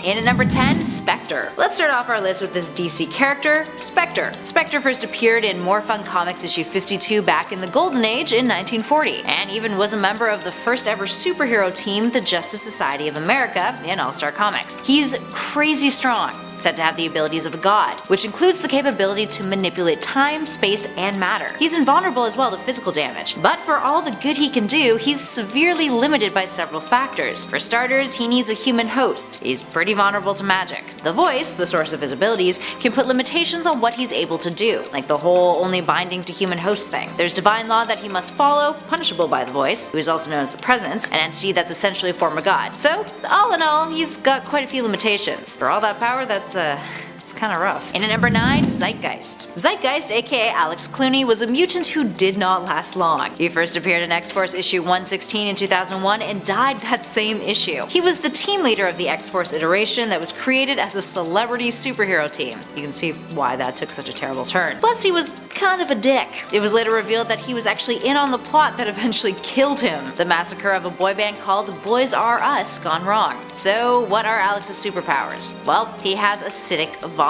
In at number 10, Spectre. Let's start off our list with this DC character, Spectre. Spectre first appeared in More Fun Comics issue 52 back in the Golden Age in 1940, and even was a member of the first ever superhero team, the Justice Society of America, in All-Star Comics. He's crazy strong, said to have the abilities of a god, which includes the capability to manipulate time, space, and matter. He's invulnerable as well to physical damage, but for all the good he can do, he's severely limited by several factors. For starters, he needs a human host. He's pretty vulnerable to magic. The voice, the source of his abilities, can put limitations on what he's able to do, like the whole only binding to human host thing. There's divine law that he must follow, punishable by the voice, who is also known as the Presence, an entity that's essentially a form of god. So, all in all, he's got quite a few limitations. For all that power, it's kinda rough. In at number 9, Zeitgeist. Zeitgeist, aka Alex Clooney, was a mutant who did not last long. He first appeared in X-Force issue 116 in 2001 and died that same issue. He was the team leader of the X-Force iteration that was created as a celebrity superhero team. You can see why that took such a terrible turn. Plus, he was kind of a dick. It was later revealed that he was actually in on the plot that eventually killed him, the massacre of a boy band called Boys R Us gone wrong. So what are Alex's superpowers? Well, he has acidic vomit.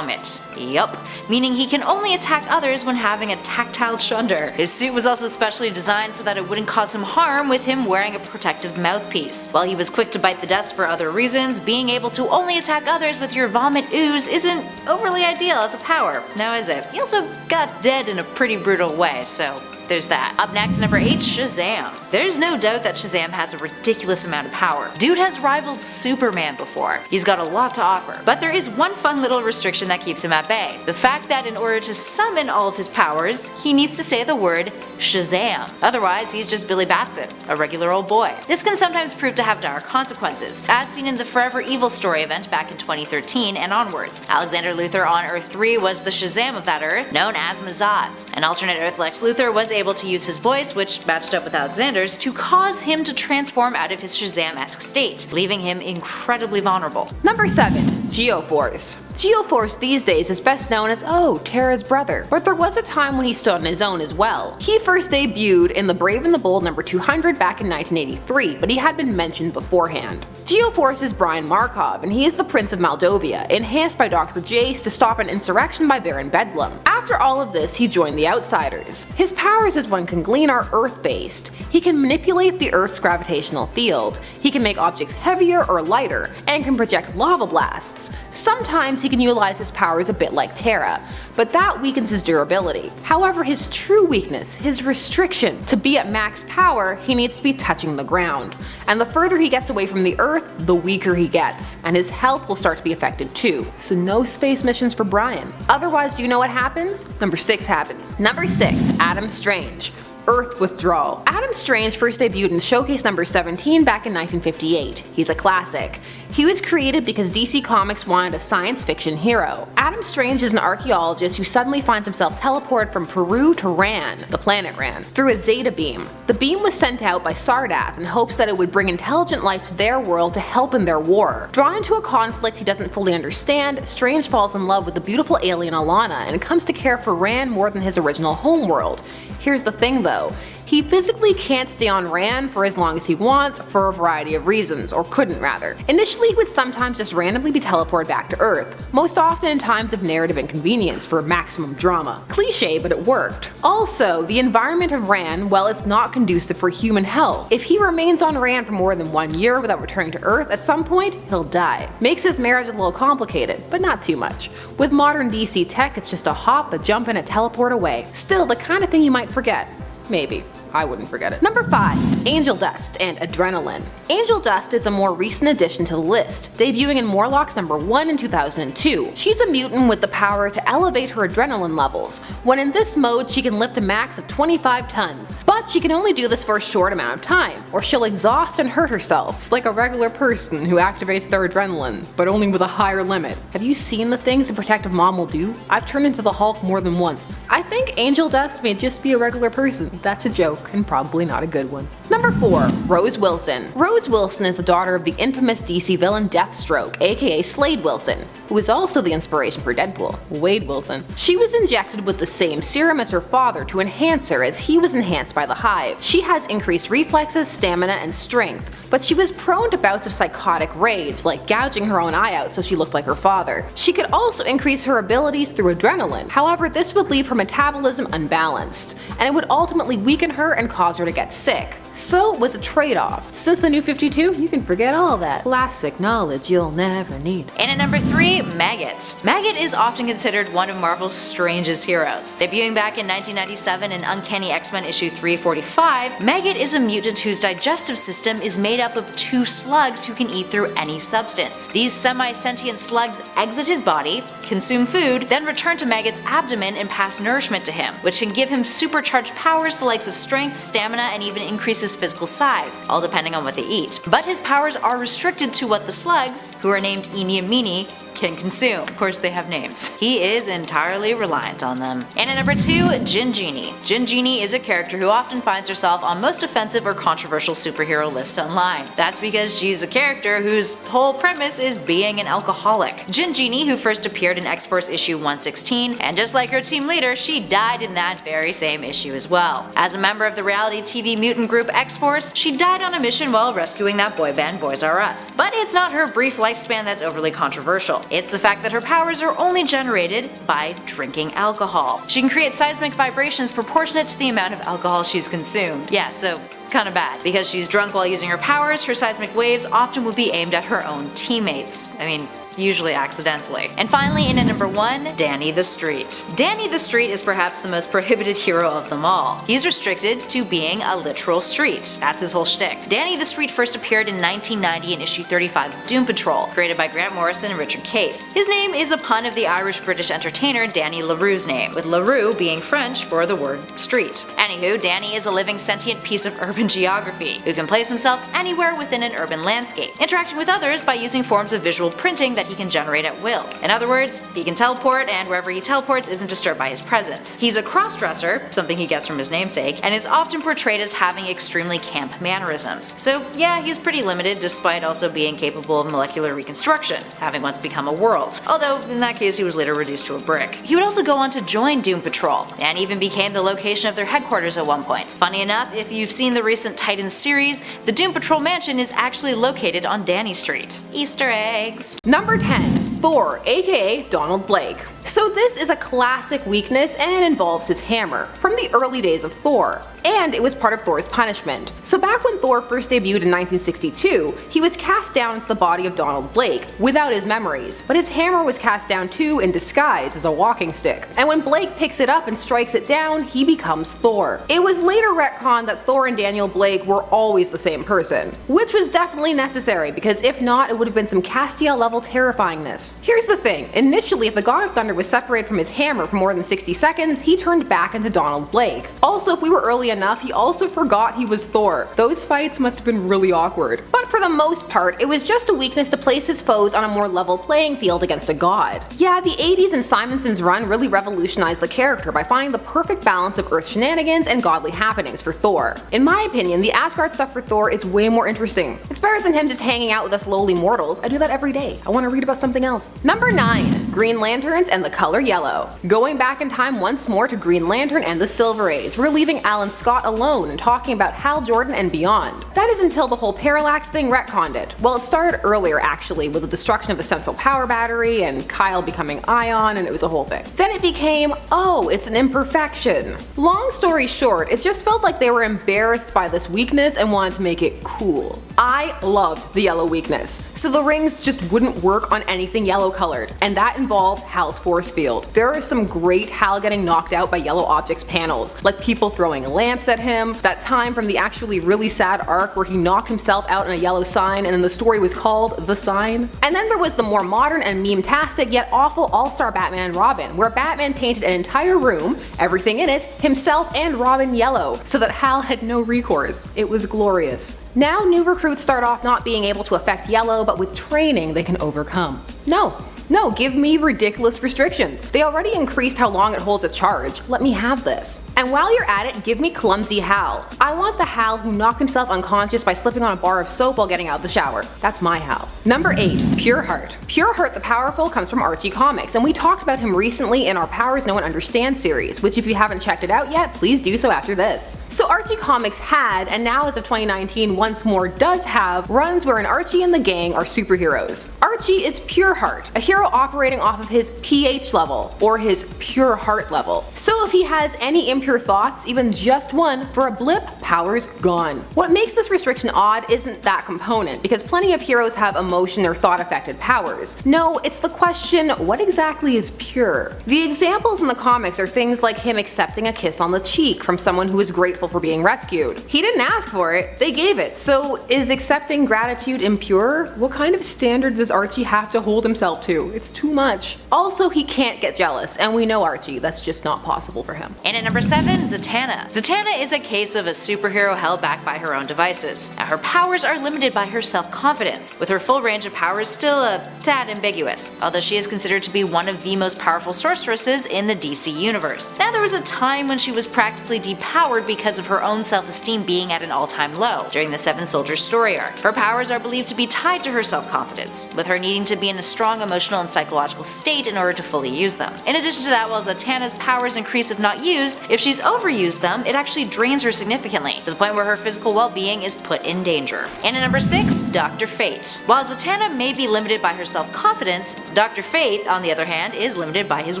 Yup, meaning he can only attack others when having a tactile chunder. His suit was also specially designed so that it wouldn't cause him harm, with him wearing a protective mouthpiece. While he was quick to bite the dust for other reasons, being able to only attack others with your vomit ooze isn't overly ideal as a power, now is it? He also got dead in a pretty brutal way, so there's that. Up next, number 8, Shazam. There's no doubt that Shazam has a ridiculous amount of power. Dude has rivaled Superman before. He's got a lot to offer. But there is one fun little restriction that keeps him at bay. The fact that in order to summon all of his powers, he needs to say the word Shazam. Otherwise, he's just Billy Batson, a regular old boy. This can sometimes prove to have dire consequences, as seen in the Forever Evil story event back in 2013 and onwards. Alexander Luthor on Earth 3 was the Shazam of that Earth, known as Mazaz. An alternate Earth Lex Luthor was able to use his voice, which matched up with Alexander's, to cause him to transform out of his Shazam-esque state, leaving him incredibly vulnerable. Number 7. Geoforce. Geoforce these days is best known as, Terra's brother, but there was a time when he stood on his own as well. He first debuted in The Brave and the Bold number 200 back in 1983, but he had been mentioned beforehand. Geoforce is Brian Markov, and he is the Prince of Moldovia, enhanced by Dr. Jace to stop an insurrection by Baron Bedlam. After all of this, he joined the Outsiders. His powers as one can glean are Earth-based. He can manipulate the Earth's gravitational field, he can make objects heavier or lighter, and can project lava blasts. Sometimes he can utilize his powers a bit like Terra, but that weakens his durability. However, his true weakness, his restriction, to be at max power, he needs to be touching the ground. And the further he gets away from the Earth, the weaker he gets, and his health will start to be affected too. So no space missions for Brian. Otherwise, do you know what happens? Number 6 happens. Number 6, Adam Strange. Earth Withdrawal. Adam Strange first debuted in Showcase number 17 back in 1958. He's a classic. He was created because DC Comics wanted a science fiction hero. Adam Strange is an archaeologist who suddenly finds himself teleported from Peru to Ran, the planet Ran, through a Zeta beam. The beam was sent out by Sardath in hopes that it would bring intelligent life to their world to help in their war. Drawn into a conflict he doesn't fully understand, Strange falls in love with the beautiful alien Alana and comes to care for Ran more than his original homeworld. Here's the thing though, he physically can't stay on Ran for as long as he wants for a variety of reasons, or couldn't rather. Initially he would sometimes just randomly be teleported back to Earth, most often in times of narrative inconvenience for maximum drama. Cliche, but it worked. Also, the environment of Ran, well, it's not conducive for human health. If he remains on Ran for more than 1 year without returning to Earth, at some point, he'll die. Makes his marriage a little complicated, but not too much. With modern DC tech, it's just a hop, a jump, and a teleport away. Still, the kind of thing you might forget. Maybe. I wouldn't forget it. Number 5. Angel Dust and Adrenaline. Angel Dust is a more recent addition to the list, debuting in Morlocks number 1 in 2002. She's a mutant with the power to elevate her adrenaline levels. When in this mode, she can lift a max of 25 tons, but she can only do this for a short amount of time, or she'll exhaust and hurt herself. It's like a regular person who activates their adrenaline, but only with a higher limit. Have you seen the things a protective mom will do? I've turned into the Hulk more than once. I think Angel Dust may just be a regular person. That's a joke. joke, and probably not a good one. Number 4. Rose Wilson. Rose Wilson is the daughter of the infamous DC villain Deathstroke, aka Slade Wilson, who is also the inspiration for Deadpool, Wade Wilson. She was injected with the same serum as her father to enhance her as he was enhanced by the Hive. She has increased reflexes, stamina, and strength, but she was prone to bouts of psychotic rage, like gouging her own eye out so she looked like her father. She could also increase her abilities through adrenaline. However, this would leave her metabolism unbalanced, and it would ultimately weaken her and cause her to get sick. So it was a trade-off. Since the New 52, you can forget all that classic knowledge you'll never need. And at number 3, Maggot. Maggot is often considered one of Marvel's strangest heroes. Debuting back in 1997 in Uncanny X-Men issue 345, Maggot is a mutant whose digestive system is made up of 2 slugs who can eat through any substance. These semi-sentient slugs exit his body, consume food, then return to Maggot's abdomen and pass nourishment to him, which can give him supercharged powers the likes of strength, stamina, and even increase his physical size, all depending on what they eat. But his powers are restricted to what the slugs, who are named Eeny and Meeny, can consume. Of course they have names. He is entirely reliant on them. And at number 2, Jin Genie. Jin Genie is a character who often finds herself on most offensive or controversial superhero lists online. That's because she's a character whose whole premise is being an alcoholic. Jin Genie, who first appeared in X-Force issue 116, and just like her team leader, she died in that very same issue as well. As a member of the reality TV mutant group X-Force, she died on a mission while rescuing that boy band Boys R Us. But it's not her brief lifespan that's overly controversial. It's the fact that her powers are only generated by drinking alcohol. She can create seismic vibrations proportionate to the amount of alcohol she's consumed. Yeah, so kinda bad. Because she's drunk while using her powers, her seismic waves often would be aimed at her own teammates. I mean, usually accidentally. And finally, in at number 1, Danny the Street. Danny the Street is perhaps the most prohibited hero of them all. He's restricted to being a literal street. That's his whole shtick. Danny the Street first appeared in 1990 in issue 35 of Doom Patrol, created by Grant Morrison and Richard Case. His name is a pun of the Irish-British entertainer Danny LaRue's name, with LaRue being French for the word street. Anywho, Danny is a living sentient piece of urban geography, who can place himself anywhere within an urban landscape, interacting with others by using forms of visual printing that he can generate at will. In other words, he can teleport, and wherever he teleports isn't disturbed by his presence. He's a cross-dresser, something he gets from his namesake, and is often portrayed as having extremely camp mannerisms. So yeah, he's pretty limited despite also being capable of molecular reconstruction, having once become a world. Although in that case he was later reduced to a brick. He would also go on to join Doom Patrol, and even became the location of their headquarters at one point. Funny enough, if you've seen the recent Titans series, the Doom Patrol mansion is actually located on Danny Street. Easter eggs. Number 10. Thor, aka Donald Blake. So this is a classic weakness and involves his hammer, from the early days of Thor, and it was part of Thor's punishment. So back when Thor first debuted in 1962, he was cast down into the body of Donald Blake, without his memories, but his hammer was cast down too in disguise as a walking stick. And when Blake picks it up and strikes it down, he becomes Thor. It was later retconned that Thor and Daniel Blake were always the same person, which was definitely necessary, because if not, it would have been some Castiel level terrifyingness. Here's the thing, initially if the God of Thunder was separated from his hammer for more than 60 seconds, he turned back into Donald Blake. Also, if we were early enough, he also forgot he was Thor. Those fights must have been really awkward. But for the most part, it was just a weakness to place his foes on a more level playing field against a god. Yeah, the 80s and Simonson's run really revolutionized the character by finding the perfect balance of Earth shenanigans and godly happenings for Thor. In my opinion, the Asgard stuff for Thor is way more interesting. It's better than him just hanging out with us lowly mortals. I do that every day. I want to read about something else. Number 9. Green Lanterns and the color yellow. Going back in time once more to Green Lantern and the Silver Age, we're leaving Alan Scott alone and talking about Hal Jordan and beyond. That is until the whole parallax thing retconned it. Well, it started earlier actually, with the destruction of the central power battery and Kyle becoming Ion, and it was a whole thing. Then it became, oh, it's an imperfection. Long story short, it just felt like they were embarrassed by this weakness and wanted to make it cool. I loved the yellow weakness, so the rings just wouldn't work on anything yellow colored, and that involved Hal's force field. There are some great Hal getting knocked out by yellow objects panels, like people throwing lamps at him, that time from the actually really sad arc where he knocked himself out in a yellow sign and then the story was called The Sign. And then there was the more modern and meme-tastic yet awful All-Star Batman and Robin, where Batman painted an entire room, everything in it, himself and Robin yellow, so that Hal had no recourse. It was glorious. Now new recruits start off not being able to affect yellow, but with training they can overcome. No, give me ridiculous restrictions. They already increased how long it holds a charge. Let me have this. And while you're at it, give me clumsy Hal. I want the Hal who knocked himself unconscious by slipping on a bar of soap while getting out of the shower. That's my Hal. Number 8. PUREHEART. PUREHEART the Powerful comes from Archie Comics, and we talked about him recently in our Powers No One Understands series, which if you haven't checked it out yet, please do so after this. So Archie Comics had, and now as of 2019 once more does have, runs wherein Archie and the gang are superheroes. Archie is PUREHEART, a hero operating off of his pH level, or his pure heart level. So if he has any impure thoughts, even just one, for a blip, power's gone. What makes this restriction odd isn't that component, because plenty of heroes have emotion or thought affected powers. No, it's the question, what exactly is pure? The examples in the comics are things like him accepting a kiss on the cheek from someone who is grateful for being rescued. He didn't ask for it, they gave it. So is accepting gratitude impure? What kind of standards does Archie have to hold himself to? It's too much. Also, he can't get jealous, and we know Archie, that's just not possible for him. And at number 7, ZATANNA. ZATANNA is a case of a superhero held back by her own devices. Now, her powers are limited by her self-confidence, with her full range of powers still a tad ambiguous, although she is considered to be one of the most powerful sorceresses in the DC universe. Now, there was a time when she was practically depowered because of her own self-esteem being at an all-time low during the Seven Soldiers story arc. Her powers are believed to be tied to her self-confidence, with her needing to be in a strong emotional and psychological state in order to fully use them. In addition to that, while ZATANNA's powers increase if not used, if she's overused them, it actually drains her significantly, to the point where her physical well-being is put in danger. And at number 6, Dr. Fate. While ZATANNA may be limited by her self-confidence, Dr. Fate, on the other hand, is limited by his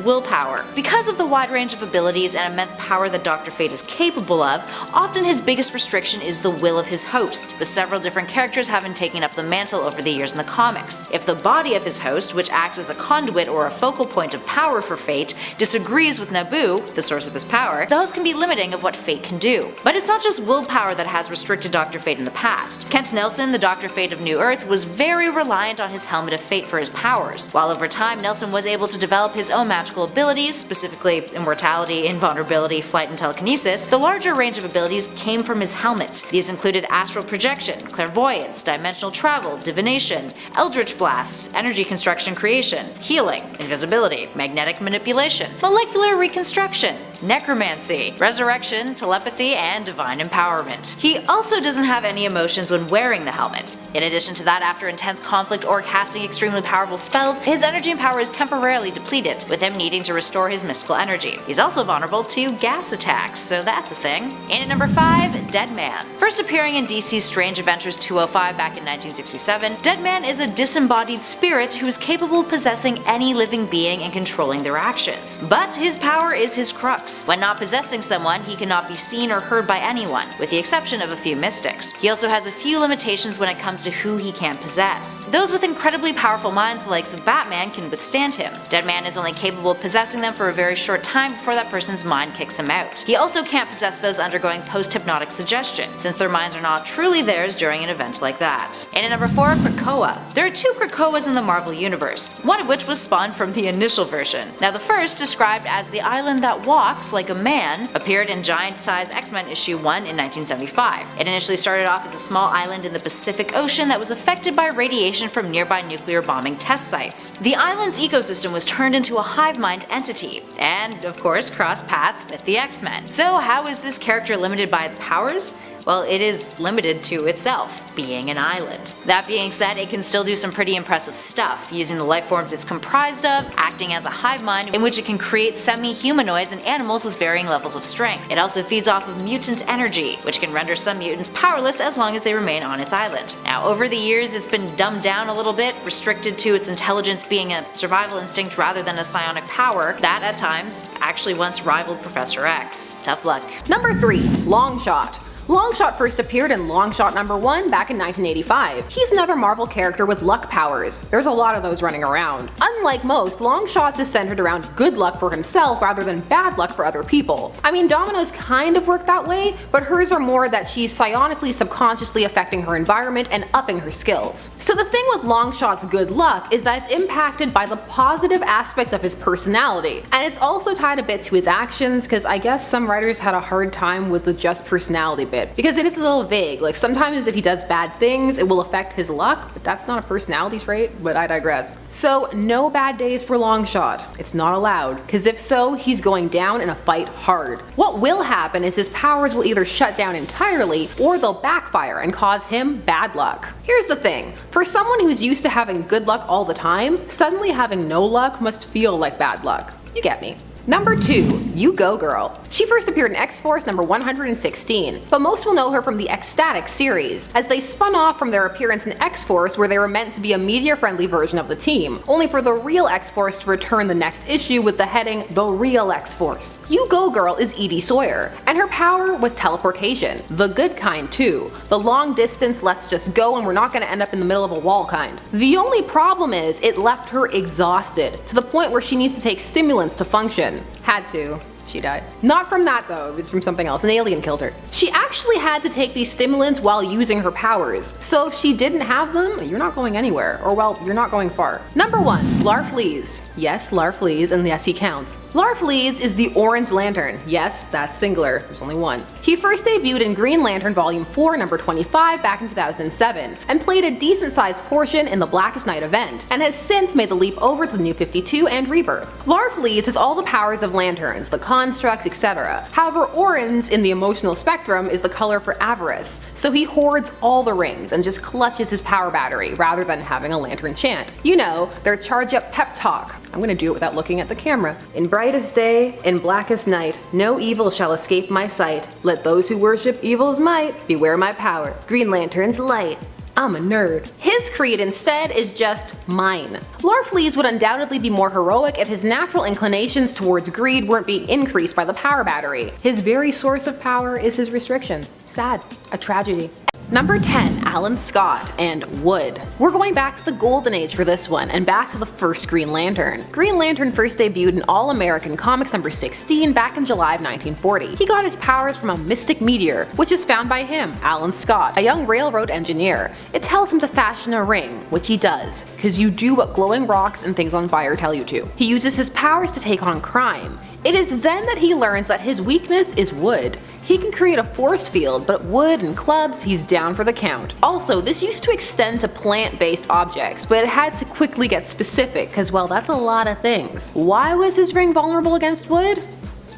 willpower. Because of the wide range of abilities and immense power that Dr. Fate is capable of, often his biggest restriction is the will of his host, with several different characters having taken up the mantle over the years in the comics. If the body of his host, which acts as a conduit or a focal point of power for Fate, disagrees with Naboo, the source of his power, those can be limiting of what Fate can do. But it's not just willpower that has restricted Dr. Fate in the past. Kent Nelson, the Dr. Fate of New Earth, was very reliant on his Helmet of Fate for his powers, while over time Nelson was able to develop his own magical abilities, specifically immortality, invulnerability, flight, and telekinesis. The larger range of abilities came from his helmet. These included astral projection, clairvoyance, dimensional travel, divination, eldritch blasts, energy construction creation, healing, invisibility, magnetic manipulation, molecular reconstruction, necromancy, resurrection, telepathy, and divine empowerment. He also doesn't have any emotions when wearing the helmet. In addition to that, after intense conflict or casting extremely powerful spells, his energy and power is temporarily depleted, with him needing to restore his mystical energy. He's also vulnerable to gas attacks, so that's a thing. And at number 5, DEADMAN. First appearing in DC's Strange Adventures 205 back in 1967, DEADMAN is a disembodied spirit who is capable of possessing any living being and controlling their actions. But his power is his crux. When not possessing someone, he cannot be seen or heard by anyone, with the exception of a few mystics. He also has a few limitations when it comes to who he can possess. Those with incredibly powerful minds, the likes of Batman, can withstand him. DEADMAN is only capable of possessing them for a very short time before that person's mind kicks him out. He also can't possess those undergoing post-hypnotic suggestion, since their minds are not truly theirs during an event like that. And at number 4, Krakoa. There are 2 Krakoas in the Marvel Universe, one of which was spawned from the initial version. Now the first, described as the island that walks like a man, appeared in Giant Size X-Men issue 1 in 1975. It initially started off as a small island in the Pacific Ocean that was affected by radiation from nearby nuclear bombing test sites. The island's ecosystem was turned into a hive mind entity, and of course crossed paths with the X-Men. So how is this character limited by its powers? Well, it is limited to itself, being an island. That being said, it can still do some pretty impressive stuff, using the life forms it's comprised of, acting as a hive mind in which it can create semi-humanoids and animals with varying levels of strength. It also feeds off of mutant energy, which can render some mutants powerless as long as they remain on its island. Now, over the years, it's been dumbed down a little bit, restricted to its intelligence being a survival instinct rather than a psionic power that, at times, actually once rivaled Professor X. Tough luck. Number 3, Longshot. Longshot first appeared in Longshot number 1 back in 1985. He's another Marvel character with luck powers. There's a lot of those running around. Unlike most, Longshot's is centered around good luck for himself rather than bad luck for other people. I mean, Domino's kind of work that way, but hers are more that she's psionically subconsciously affecting her environment and upping her skills. So the thing with Longshot's good luck is that it's impacted by the positive aspects of his personality, and it's also tied a bit to his actions, because I guess some writers had a hard time with the just personality bit. it, because it is a little vague. Like sometimes if he does bad things, it will affect his luck, but that's not a personality trait, but I digress. So no bad days for Longshot. It's not allowed, because if so, he's going down in a fight hard. What will happen is his powers will either shut down entirely, or they'll backfire and cause him bad luck. Here's the thing, for someone who's used to having good luck all the time, suddenly having no luck must feel like bad luck. You get me. Number 2, You Go Girl. She first appeared in X-Force number 116, but most will know her from the Ecstatic series, as they spun off from their appearance in X-Force where they were meant to be a media-friendly version of the team, only for the real X-Force to return the next issue with the heading The Real X-Force. You Go Girl is Edie Sawyer, and her power was teleportation, the good kind too, the long distance let's just go and we're not going to end up in the middle of a wall kind. The only problem is it left her exhausted, to the point where she needs to take stimulants to function. Had to. She died. Not from that though, it was from something else. An alien killed her. She actually had to take these stimulants while using her powers. So if she didn't have them, you're not going anywhere. Or well, you're not going far. Number 1, Larfleeze. Yes, Larfleeze, and yes, he counts. Larfleeze is the Orange Lantern. Yes, that's singular. There's only one. He first debuted in Green Lantern Volume 4, number 25 back in 2007, and played a decent sized portion in the Blackest Night event, and has since made the leap over to the New 52 and Rebirth. Larfleeze has all the powers of lanterns, the constructs, etc. However, orange in the emotional spectrum is the color for avarice, so he hoards all the rings and just clutches his power battery rather than having a lantern chant. You know, their charge up pep talk. I'm gonna do it without looking at the camera. In brightest day, in blackest night, no evil shall escape my sight. Let those who worship evil's might beware my power. Green Lantern's light. I'm a nerd. His creed instead is just mine. Larfleeze would undoubtedly be more heroic if his natural inclinations towards greed weren't being increased by the power battery. His very source of power is his restriction. Sad. A tragedy. Number 10, Alan Scott and Wood. We're going back to the Golden Age for this one, and back to the first Green Lantern. Green Lantern first debuted in All-American Comics number 16 back in July of 1940. He got his powers from a mystic meteor, which is found by him, Alan Scott, a young railroad engineer. It tells him to fashion a ring, which he does, cause you do what glowing rocks and things on fire tell you to. He uses his powers to take on crime. It is then that he learns that his weakness is wood. He can create a force field, but wood and clubs, he's down for the count. Also, this used to extend to plant-based objects, but it had to quickly get specific, cause well, that's a lot of things. Why was his ring vulnerable against wood?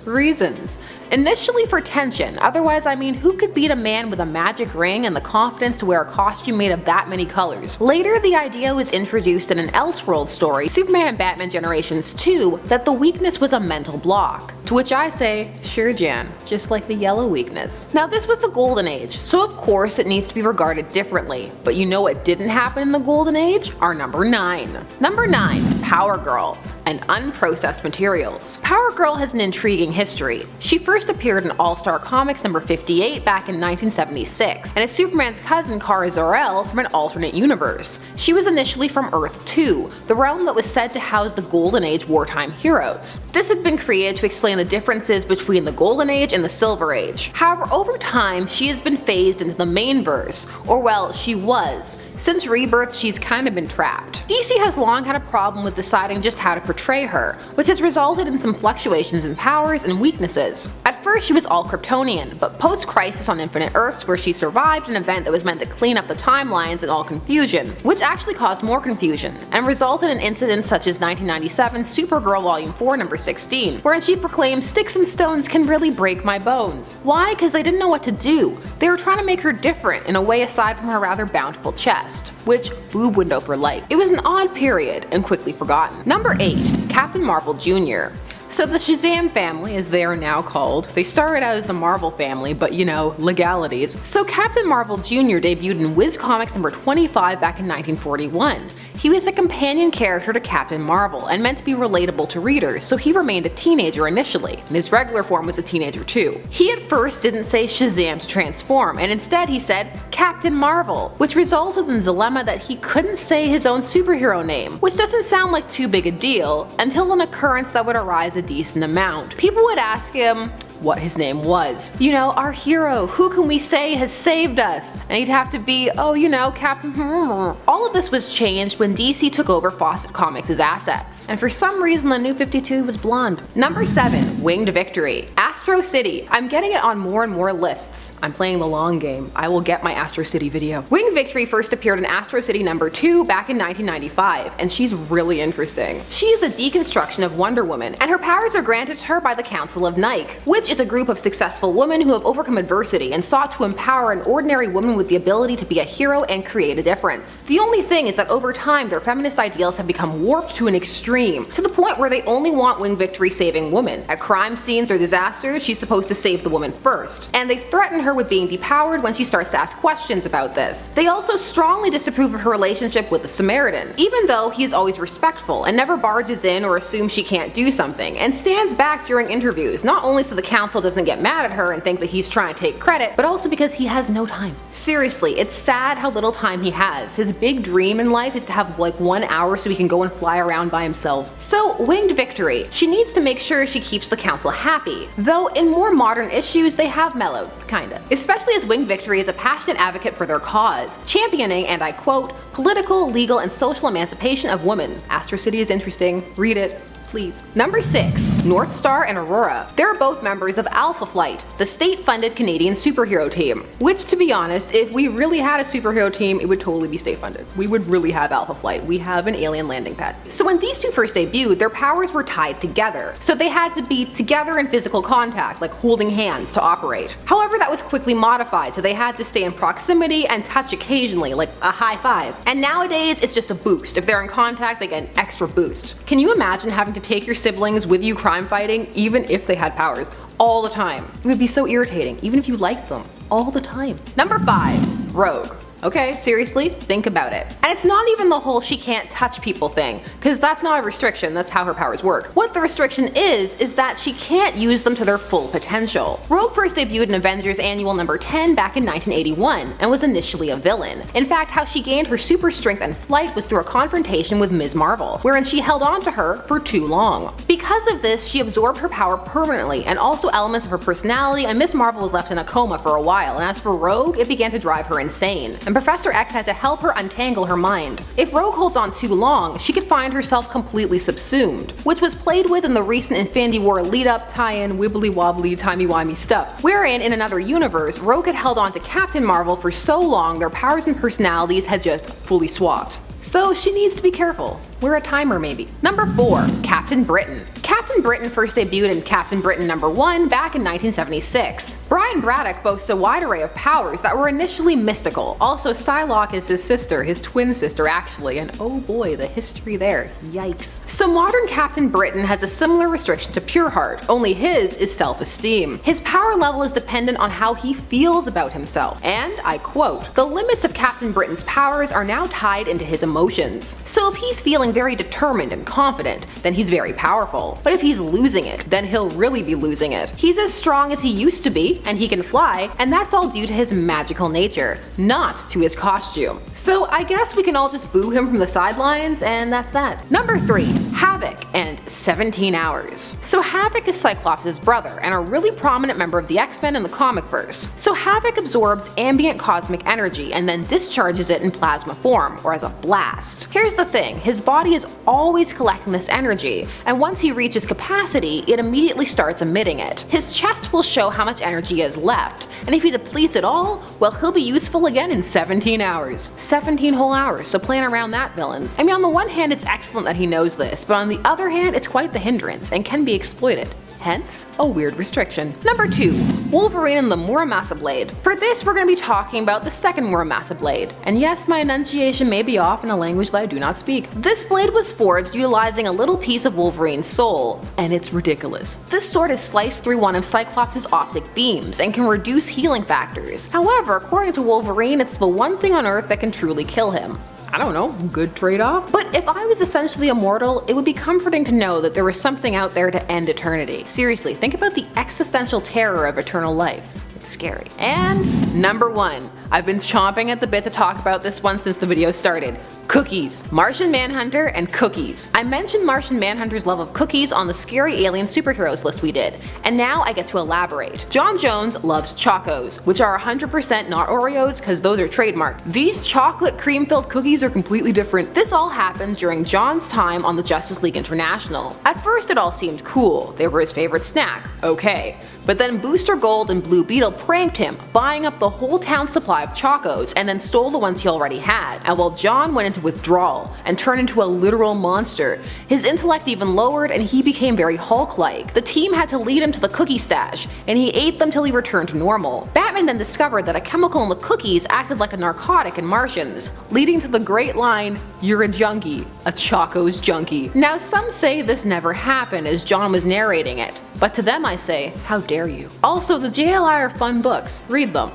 Reasons. Initially for tension, otherwise I mean who could beat a man with a magic ring and the confidence to wear a costume made of that many colors. Later the idea was introduced in an Elseworld story, Superman and Batman Generations 2, that the weakness was a mental block. To which I say, sure Jan, just like the yellow weakness. Now this was the Golden Age, so of course it needs to be regarded differently, but you know what didn't happen in the Golden Age? Our number 9. Number 9, Power Girl and Unprocessed Materials. Power Girl has an intriguing history. She first appeared in All-Star Comics number 58 back in 1976, and is Superman's cousin Kara Zor-El from an alternate universe. She was initially from Earth 2, the realm that was said to house the Golden Age wartime heroes. This had been created to explain the differences between the Golden Age and the Silver Age. However, over time she has been phased into the main verse, or well, she was. Since Rebirth, she's kind of been trapped. DC has long had a problem with deciding just how to portray her, which has resulted in some fluctuations in powers and weaknesses. At first she was all Kryptonian, but post-Crisis on Infinite Earths where she survived an event that was meant to clean up the timelines and all confusion, which actually caused more confusion, and resulted in incidents such as 1997's Supergirl Volume 4 number 16, wherein she proclaimed sticks and stones can really break my bones. Why? Because they didn't know what to do. They were trying to make her different in a way aside from her rather bountiful chest, which boob window for life. It was an odd period and quickly forgotten. Number 8, Captain Marvel Jr. So the Shazam family, as they are now called, they started out as the Marvel family, but you know, legalities. So Captain Marvel Jr. debuted in Wiz Comics number 25 back in 1941. He was a companion character to Captain Marvel and meant to be relatable to readers, so he remained a teenager initially, and his regular form was a teenager too. He at first didn't say Shazam to transform, and instead he said Captain Marvel, which resulted in the dilemma that he couldn't say his own superhero name, which doesn't sound like too big a deal, until an occurrence that would arise a decent amount. People would ask him, what his name was. You know, our hero, who can we say has saved us? And he'd have to be, oh, you know, Captain. All of this was changed when DC took over Fawcett Comics' assets. And for some reason, the new 52 was blonde. Number 7, Winged Victory. Astro City. I'm getting it on more and more lists. I'm playing the long game. I will get my Astro City video. Winged Victory first appeared in Astro City number 2 back in 1995, and she's really interesting. She is a deconstruction of Wonder Woman, and her powers are granted to her by the Council of Nike, which is a group of successful women who have overcome adversity and sought to empower an ordinary woman with the ability to be a hero and create a difference. The only thing is that over time, their feminist ideals have become warped to an extreme, to the point where they only want Winged Victory saving women. At crime scenes or disasters, she's supposed to save the woman first, and they threaten her with being depowered when she starts to ask questions about this. They also strongly disapprove of her relationship with the Samaritan, even though he is always respectful and never barges in or assumes she can't do something, and stands back during interviews, not only so the council doesn't get mad at her and think that he's trying to take credit, but also because he has no time. Seriously, it's sad how little time he has. His big dream in life is to have like 1 hour so he can go and fly around by himself. So Winged Victory, she needs to make sure she keeps the council happy, though in more modern issues they have mellowed, kinda. Especially as Winged Victory is a passionate advocate for their cause, championing, and I quote, political, legal, and social emancipation of women. Astro City is interesting, read it. Please. Number 6, NORTHSTAR and AURORA. They're both members of Alpha Flight, the state-funded Canadian superhero team. Which, to be honest, if we really had a superhero team, it would totally be state-funded. We would really have Alpha Flight. We have an alien landing pad. So when these two first debuted, their powers were tied together. So they had to be together in physical contact, like holding hands, to operate. However, that was quickly modified, so they had to stay in proximity and touch occasionally, like a high five. And nowadays, it's just a boost. If they're in contact, they get an extra boost. Can you imagine having to take your siblings with you crime fighting, even if they had powers, all the time? It would be so irritating, even if you liked them, all the time. Number 5, Rogue. Okay, seriously, think about it. And it's not even the whole she can't touch people thing, because that's not a restriction, that's how her powers work. What the restriction is that she can't use them to their full potential. Rogue first debuted in Avengers Annual number 10 back in 1981, and was initially a villain. In fact, how she gained her super strength and flight was through a confrontation with Ms. Marvel, wherein she held on to her for too long. Because of this, she absorbed her power permanently, and also elements of her personality, and Ms. Marvel was left in a coma for a while, and as for Rogue, it began to drive her insane. And Professor X had to help her untangle her mind. If Rogue holds on too long, she could find herself completely subsumed, which was played with in the recent Infinity War lead-up tie-in wibbly wobbly timey-wimey stuff, wherein in another universe, Rogue had held on to Captain Marvel for so long their powers and personalities had just fully swapped. So she needs to be careful. We're a timer maybe. Number 4, Captain Britain. Captain Britain first debuted in Captain Britain number 1 back in 1976. Brian Braddock boasts a wide array of powers that were initially mystical. Also, Psylocke is his sister, his twin sister actually, and oh boy, the history there, yikes. So modern Captain Britain has a similar restriction to Pureheart, only his is self-esteem. His power level is dependent on how he feels about himself, and I quote, "The limits of Captain Britain's powers are now tied into his emotions. So if he's feeling very determined and confident, then he's very powerful. But if he's losing it, then he'll really be losing it. He's as strong as he used to be, and he can fly, and that's all due to his magical nature, not to his costume." So I guess we can all just boo him from the sidelines, and that's that. Number 3, Havoc and 17 Hours. So Havoc is Cyclops' brother, and a really prominent member of the X-Men in the comic verse. So Havoc absorbs ambient cosmic energy and then discharges it in plasma form, or as a blast. Here's the thing, his body is always collecting this energy, and once he reaches capacity, it immediately starts emitting it. His chest will show how much energy he has left, and if he depletes it all, well, he'll be useful again in 17 hours. 17 whole hours, so plan around that, villains. I mean, on the one hand, it's excellent that he knows this, but on the other hand, it's quite the hindrance, and can be exploited. Hence, a weird restriction. Number 2, Wolverine and the Muramasa blade. For this, we're going to be talking about the second Muramasa blade. And yes, my enunciation may be off in a language that I do not speak. This blade was forged utilizing a little piece of Wolverine's soul, and it's ridiculous. This sword is sliced through one of Cyclops' optic beams and can reduce healing factors. However, according to Wolverine, it's the one thing on Earth that can truly kill him. I don't know, good trade-off? But if I was essentially immortal, it would be comforting to know that there was something out there to end eternity. Seriously, think about the existential terror of eternal life. It's scary. And number 1, I've been chomping at the bit to talk about this one since the video started. Cookies. Martian Manhunter and cookies. I mentioned Martian Manhunter's love of cookies on the scary alien superheroes list we did, and now I get to elaborate. John Jones loves Chocos, which are 100% not Oreos because those are trademarked. These chocolate cream-filled cookies are completely different. This all happened during John's time on the Justice League International. At first it all seemed cool, they were his favorite snack, okay. But then Booster Gold and Blue Beetle pranked him, buying up the whole town's supply of Chocos and then stole the ones he already had. And while John went into withdrawal and turned into a literal monster, his intellect even lowered and he became very Hulk-like. The team had to lead him to the cookie stash, and he ate them till he returned to normal. Batman then discovered that a chemical in the cookies acted like a narcotic in Martians, leading to the great line, "You're a junkie, a Chocos junkie." Now some say this never happened as John was narrating it, but to them I say, how dare you. Also, the JLI are fun books, read them.